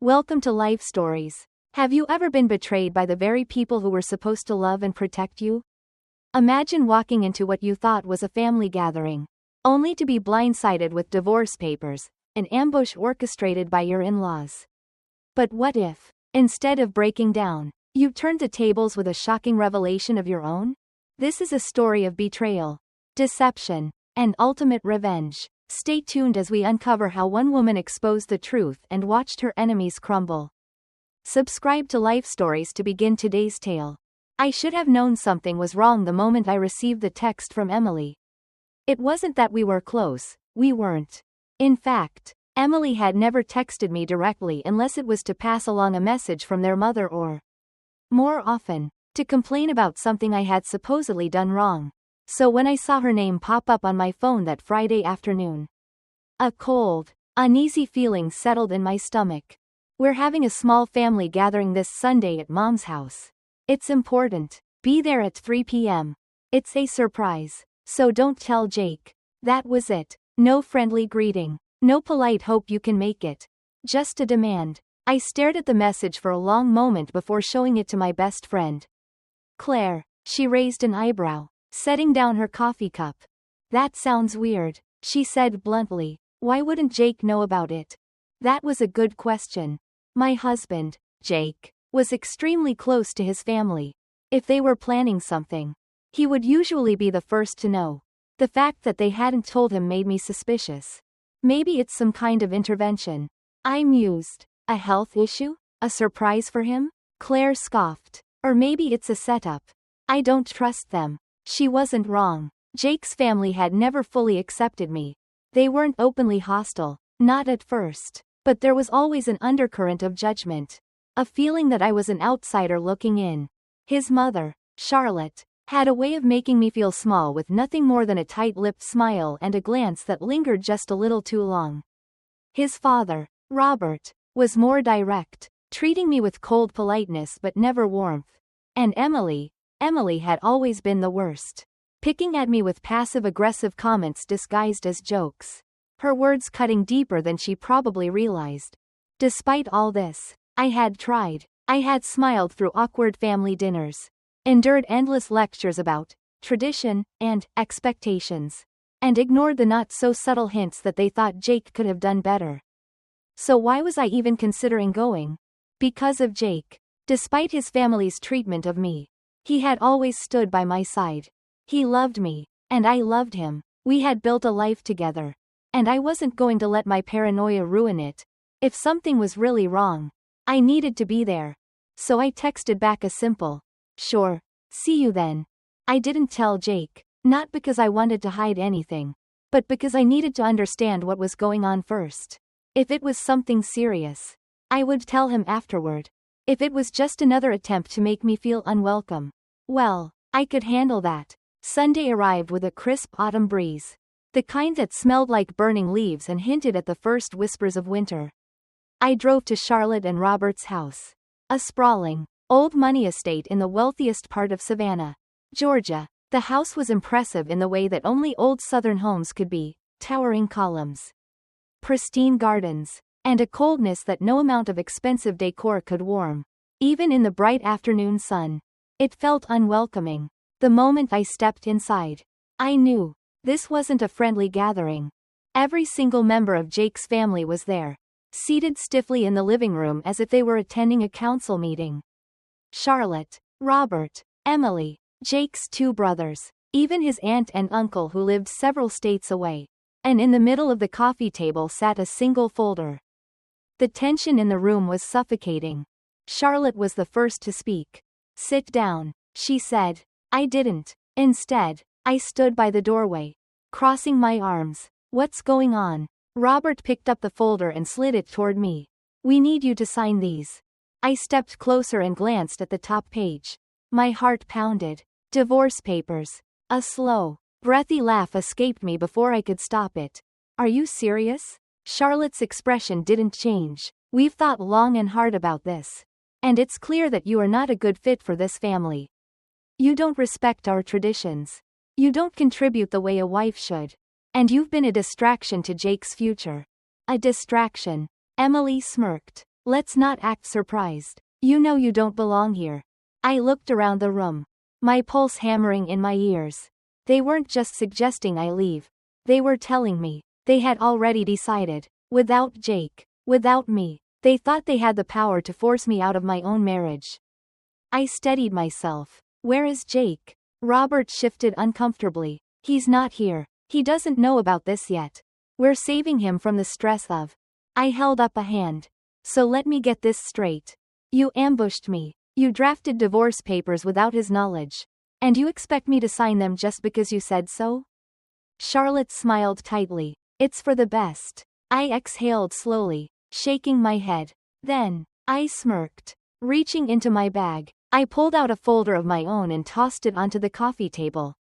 Welcome to Life Stories. Have you ever been betrayed by the very people who were supposed to love and protect you? Imagine walking into what you thought was a family gathering, only to be blindsided with divorce papers, an ambush orchestrated by your in-laws. But what if, instead of breaking down, you turned the tables with a shocking revelation of your own? This is a story of betrayal, deception, and ultimate revenge. Stay tuned as we uncover how one woman exposed the truth and watched her enemies crumble. Subscribe to Life Stories to begin today's tale. I should have known something was wrong the moment I received the text from Emily. It wasn't that we were close, we weren't. In fact, Emily had never texted me directly unless it was to pass along a message from their mother or, more often, to complain about something I had supposedly done wrong. So when I saw her name pop up on my phone that Friday afternoon, a cold, uneasy feeling settled in my stomach. We're having a small family gathering this Sunday at Mom's house. It's important. Be there at 3 p.m. It's a surprise. So don't tell Jake. That was it. No friendly greeting. No polite hope you can make it. Just a demand. I stared at the message for a long moment before showing it to my best friend, Claire. She raised an eyebrow, setting down her coffee cup. That sounds weird, she said bluntly. Why wouldn't Jake know about it? That was a good question. My husband, Jake, was extremely close to his family. If they were planning something, he would usually be the first to know. The fact that they hadn't told him made me suspicious. Maybe it's some kind of intervention. I mused. A health issue? A surprise for him? Claire scoffed. Or maybe it's a setup. I don't trust them. She wasn't wrong. Jake's family had never fully accepted me. They weren't openly hostile, not at first, but there was always an undercurrent of judgment. A feeling that I was an outsider looking in. His mother, Charlotte, had a way of making me feel small with nothing more than a tight-lipped smile and a glance that lingered just a little too long. His father, Robert, was more direct, treating me with cold politeness but never warmth. And Emily had always been the worst, picking at me with passive-aggressive comments disguised as jokes, her words cutting deeper than she probably realized. Despite all this, I had tried. I had smiled through awkward family dinners, endured endless lectures about tradition and expectations, and ignored the not-so-subtle hints that they thought Jake could have done better. So why was I even considering going? Because of Jake. Despite his family's treatment of me, he had always stood by my side. He loved me, and I loved him. We had built a life together, and I wasn't going to let my paranoia ruin it. If something was really wrong, I needed to be there. So I texted back a simple, "Sure, see you then." I didn't tell Jake, not because I wanted to hide anything, but because I needed to understand what was going on first. If it was something serious, I would tell him afterward. If it was just another attempt to make me feel unwelcome, well, I could handle that. Sunday arrived with a crisp autumn breeze, the kind that smelled like burning leaves and hinted at the first whispers of winter. I drove to Charlotte and Robert's house, a sprawling, old money estate in the wealthiest part of Savannah, Georgia. The house was impressive in the way that only old Southern homes could be: towering columns, pristine gardens, and a coldness that no amount of expensive decor could warm. Even in the bright afternoon sun, it felt unwelcoming. The moment I stepped inside, I knew this wasn't a friendly gathering. Every single member of Jake's family was there, seated stiffly in the living room as if they were attending a council meeting. Charlotte, Robert, Emily, Jake's two brothers, even his aunt and uncle who lived several states away. And in the middle of the coffee table sat a single folder. The tension in the room was suffocating. Charlotte was the first to speak. "Sit down," she said. I didn't. Instead, I stood by the doorway, crossing my arms. "What's going on?" Robert picked up the folder and slid it toward me. "We need you to sign these." I stepped closer and glanced at the top page. My heart pounded. Divorce papers. A slow, breathy laugh escaped me before I could stop it. "Are you serious?" Charlotte's expression didn't change. "We've thought long and hard about this. And it's clear that you are not a good fit for this family. You don't respect our traditions. You don't contribute the way a wife should. And you've been a distraction to Jake's future." "A distraction?" Emily smirked. Let's not act surprised. You know you don't belong here. I looked around the room, my pulse hammering in my ears. They weren't just suggesting I leave. They were telling me. They had already decided. Without Jake. Without me. They thought they had the power to force me out of my own marriage. I steadied myself. Where is Jake? Robert shifted uncomfortably. He's not here. He doesn't know about this yet. We're saving him from the stress of. I held up a hand. So let me get this straight. You ambushed me. You drafted divorce papers without his knowledge. And you expect me to sign them just because you said so? Charlotte smiled tightly. It's for the best. I exhaled slowly, shaking my head. Then, I smirked. Reaching into my bag, I pulled out a folder of my own and tossed it onto the coffee table.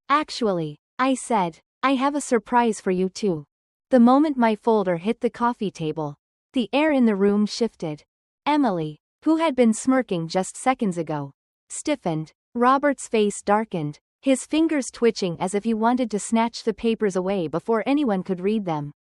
Actually, I said, I have a surprise for you too. The moment my folder hit the coffee table, the air in the room shifted. Emily, who had been smirking just seconds ago, stiffened. Robert's face darkened, his fingers twitching as if he wanted to snatch the papers away before anyone could read them.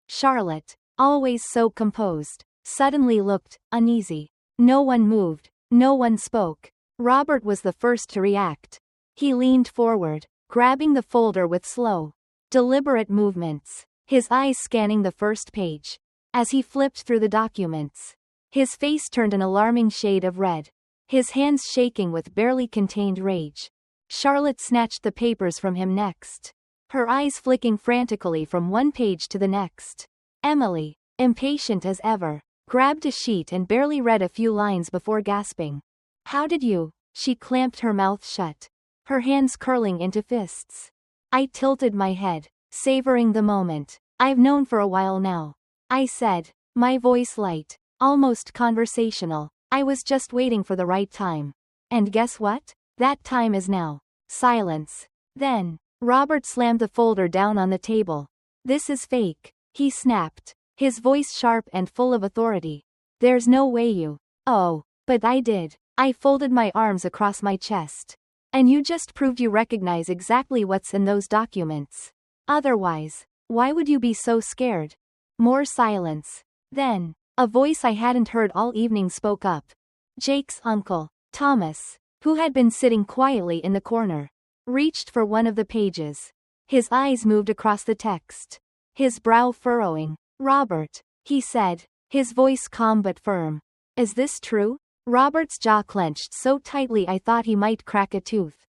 Charlotte, always so composed, suddenly looked uneasy. No one moved, no one spoke. Robert was the first to react. He leaned forward, grabbing the folder with slow, deliberate movements, his eyes scanning the first page. As he flipped through the documents, his face turned an alarming shade of red, his hands shaking with barely contained rage. Charlotte snatched the papers from him next, her eyes flicking frantically from one page to the next. Emily, impatient as ever, grabbed a sheet and barely read a few lines before gasping. How did you? She clamped her mouth shut, her hands curling into fists. I tilted my head, savoring the moment. I've known for a while now. I said, my voice light, almost conversational. I was just waiting for the right time. And guess what? That time is now. Silence. Then, Robert slammed the folder down on the table. This is fake, he snapped, his voice sharp and full of authority. There's no way you. Oh, but I did. I folded my arms across my chest. And you just proved you recognize exactly what's in those documents. Otherwise, why would you be so scared? More silence. Then, a voice I hadn't heard all evening spoke up. Jake's uncle, Thomas, who had been sitting quietly in the corner, reached for one of the pages. His eyes moved across the text, his brow furrowing. Robert, he said, his voice calm but firm. Is this true? Robert's jaw clenched so tightly I thought he might crack a tooth.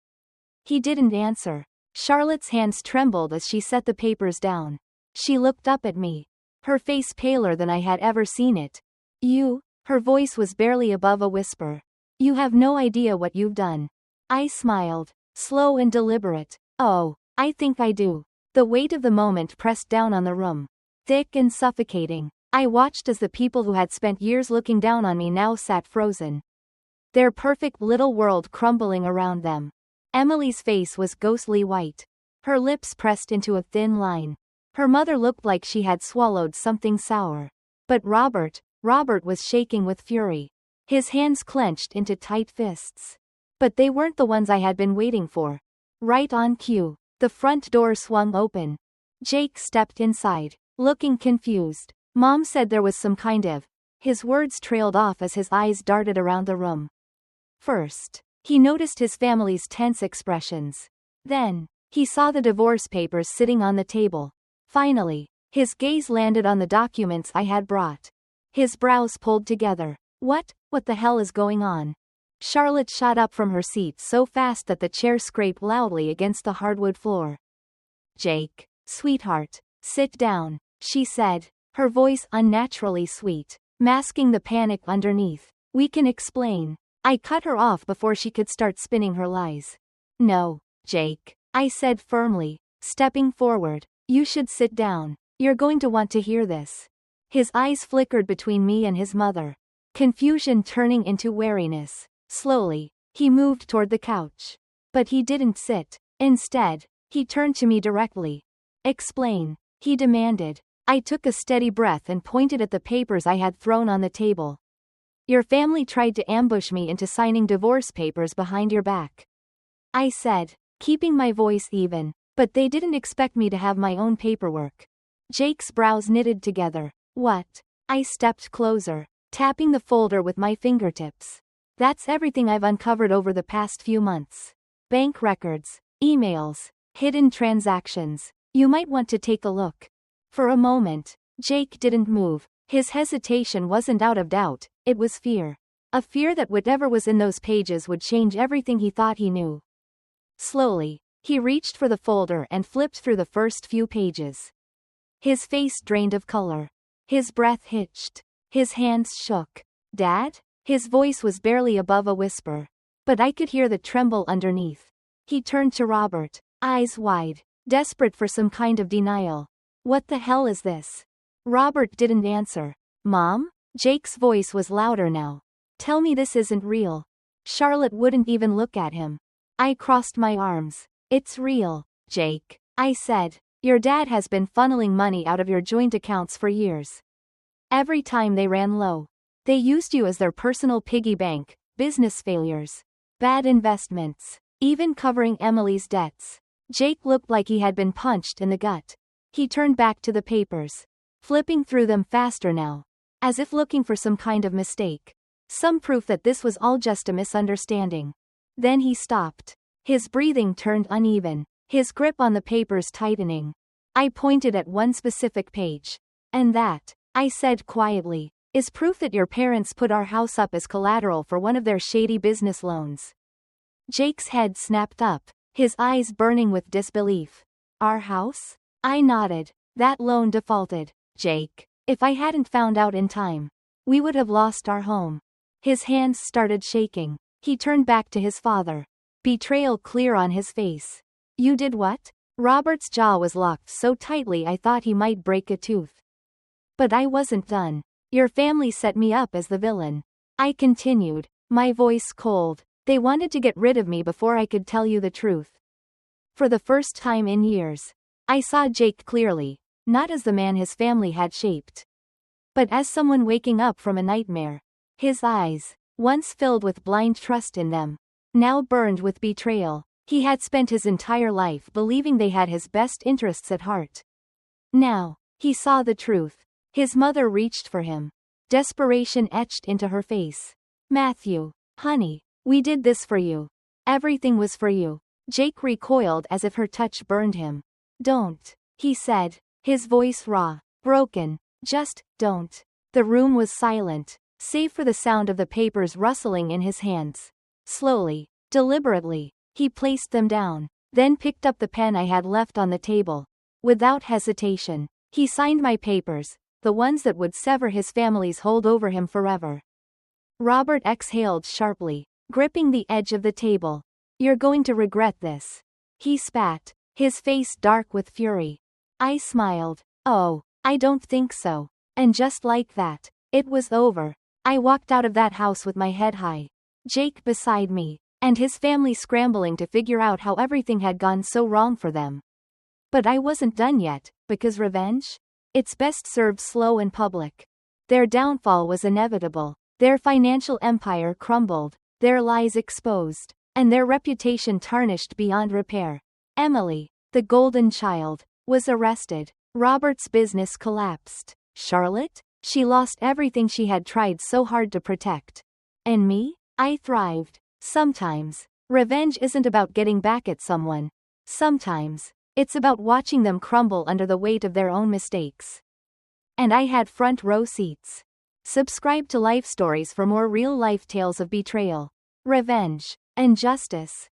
He didn't answer. Charlotte's hands trembled as she set the papers down. She looked up at me, her face paler than I had ever seen it. You? Her voice was barely above a whisper. You have no idea what you've done. I smiled, slow and deliberate. Oh, I think I do. The weight of the moment pressed down on the room, thick and suffocating. I watched as the people who had spent years looking down on me now sat frozen, their perfect little world crumbling around them. Emily's face was ghostly white, her lips pressed into a thin line. Her mother looked like she had swallowed something sour. But Robert was shaking with fury. His hands clenched into tight fists. But they weren't the ones I had been waiting for. Right on cue, the front door swung open. Jake stepped inside, looking confused. Mom said there was some kind of. His words trailed off as his eyes darted around the room. First, he noticed his family's tense expressions. Then, he saw the divorce papers sitting on the table. Finally, his gaze landed on the documents I had brought. His brows pulled together. What the hell is going on? Charlotte shot up from her seat so fast that the chair scraped loudly against the hardwood floor. Jake, sweetheart, sit down, she said, her voice unnaturally sweet, masking the panic underneath. We can explain. I cut her off before she could start spinning her lies. No, Jake, I said firmly, stepping forward. You should sit down. You're going to want to hear this. His eyes flickered between me and his mother, confusion turning into wariness. Slowly, he moved toward the couch. But he didn't sit. Instead, he turned to me directly. Explain, he demanded. I took a steady breath and pointed at the papers I had thrown on the table. Your family tried to ambush me into signing divorce papers behind your back, I said, keeping my voice even. But they didn't expect me to have my own paperwork. Jake's brows knitted together. What? I stepped closer. tapping the folder with my fingertips. That's everything I've uncovered over the past few months. Bank records, emails, hidden transactions. You might want to take a look. For a moment, Jake didn't move. His hesitation wasn't out of doubt, it was fear. A fear that whatever was in those pages would change everything he thought he knew. Slowly, he reached for the folder and flipped through the first few pages. His face drained of color. His breath hitched. His hands shook. Dad? His voice was barely above a whisper. But I could hear the tremble underneath. He turned to Robert, eyes wide, desperate for some kind of denial. What the hell is this? Robert didn't answer. Mom? Jake's voice was louder now. Tell me this isn't real. Charlotte wouldn't even look at him. I crossed my arms. It's real, Jake, I said. Your dad has been funneling money out of your joint accounts for years. Every time they ran low, they used you as their personal piggy bank, business failures, bad investments, even covering Emily's debts. Jake looked like he had been punched in the gut. He turned back to the papers, flipping through them faster now, as if looking for some kind of mistake. Some proof that this was all just a misunderstanding. Then he stopped. His breathing turned uneven, his grip on the papers tightening. I pointed at one specific page. And that, I said quietly, is proof that your parents put our house up as collateral for one of their shady business loans. Jake's head snapped up, his eyes burning with disbelief. Our house? I nodded. That loan defaulted, Jake. If I hadn't found out in time, we would have lost our home. His hands started shaking. He turned back to his father. Betrayal clear on his face. You did what? Robert's jaw was locked so tightly I thought he might break a tooth. But I wasn't done. Your family set me up as the villain. I continued, my voice cold. They wanted to get rid of me before I could tell you the truth. For the first time in years, I saw Jake clearly, not as the man his family had shaped, but as someone waking up from a nightmare. His eyes, once filled with blind trust in them, now burned with betrayal. He had spent his entire life believing they had his best interests at heart. Now, he saw the truth. His mother reached for him. Desperation etched into her face. Matthew, honey, we did this for you. Everything was for you. Jake recoiled as if her touch burned him. Don't, he said, his voice raw, broken. Just, don't. The room was silent, save for the sound of the papers rustling in his hands. Slowly, deliberately, he placed them down, then picked up the pen I had left on the table. Without hesitation, he signed my papers, the ones that would sever his family's hold over him forever. Robert exhaled sharply, gripping the edge of the table. You're going to regret this. He spat, his face dark with fury. I smiled. Oh, I don't think so. And just like that, it was over. I walked out of that house with my head high, Jake beside me, and his family scrambling to figure out how everything had gone so wrong for them. But I wasn't done yet, because revenge? It's best served slow and public. Their downfall was inevitable. Their financial empire crumbled, their lies exposed, and their reputation tarnished beyond repair. Emily, the golden child, was arrested. Robert's business collapsed. Charlotte? She lost everything she had tried so hard to protect. And me? I thrived. Sometimes, revenge isn't about getting back at someone. Sometimes, it's about watching them crumble under the weight of their own mistakes. And I had front row seats. Subscribe to Life Stories for more real-life tales of betrayal, revenge, and justice.